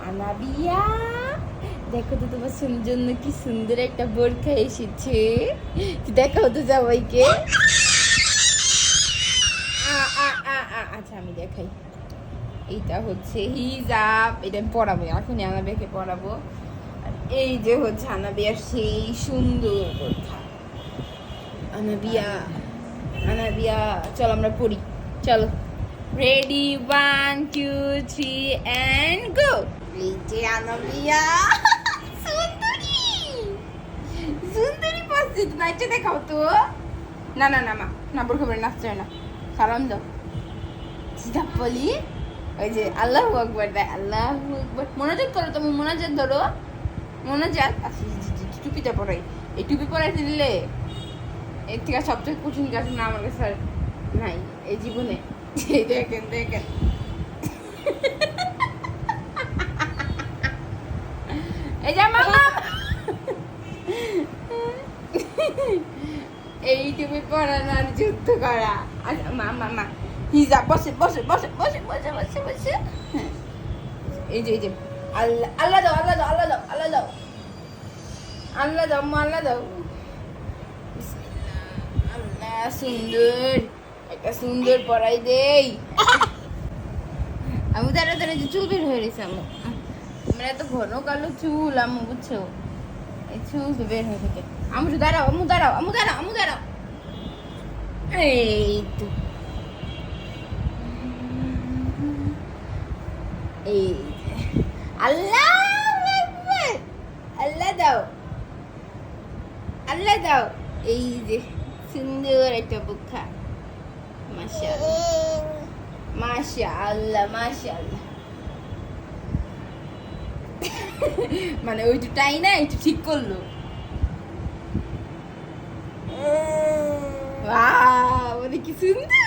আনাবিয়া, দেখো তো তোমার জন্য কি সুন্দর একটা বোরখা এসেছে। দেখাও তো সবাইকে। আচ্ছা আমি দেখাই। এইটা হচ্ছে হিজাব, এটা আমি পরাবো এখনই, আনাবিয়াকে পরাবো। আর এই যে হচ্ছে আনাবিয়ার সেই সুন্দর বোরখা। আনাবিয়া, আনাবিয়া চল আমরা পড়ি, চলো। Ready, 1 2 3 and go. এই যে আনাবিয়া সুন্দরী, সুন্দরী পাচ্ছি। নাচে দেখাও তো। না না না মা, না বোরখা পরে নাচতে হয় না, সালাম দাও। হিজাব বলি, ওই যে আল্লাহু আকবার দেয়, আল্লাহু আকবার। মোনাজাত করো, তুমি মোনাজাত ধরো, মোনাজাত। টুপিটা পরাই, এই টুপি পরাইতে দিলে এর থেকে সবচেয়ে কঠিন কাজ না আমার কাছে আর নাই এই জীবনে। দেখেন দেখেন, এই যে মামা, এই টুপি পরানোর যুদ্ধ করা। আচ্ছা মামা মা, হিজাব, বসে বসে বসে বসে বসে বসে বসে। এই যে এই যে আল্লাহ, আল্লাহ দাও, আল্লাহ দাও, আল্লাহ দাও, আল্লাহ দাও, আল্লাহ দাও, আল্লাহ দাও। আল্লাহ সুন্দর, একটা সুন্দর পরাই দেই। আমি দাঁড়া দাঁড়া, যে চুল বের হয়ে গেছে আমার, মানে এত ঘন কালো চুল আমু, বুঝছো? এই চুল তো বের হয়ে থাকে। আমু দাঁড়াও, আমু দাঁড়াও, আমু দাঁড়াও, আমু দাঁড়াও। এই তো, এই আল্লাহ আকবার, আল্লাহ দাও, আল্লাহ দাও। এই যে সুন্দর একটা বোরখা, মাশাআল্লাহ মাশাআল্লাহ মাশাআল্লাহ। মানে ওইটাই না, একটু ঠিক করলো। ওয়াও, মানে কি সুন্দর।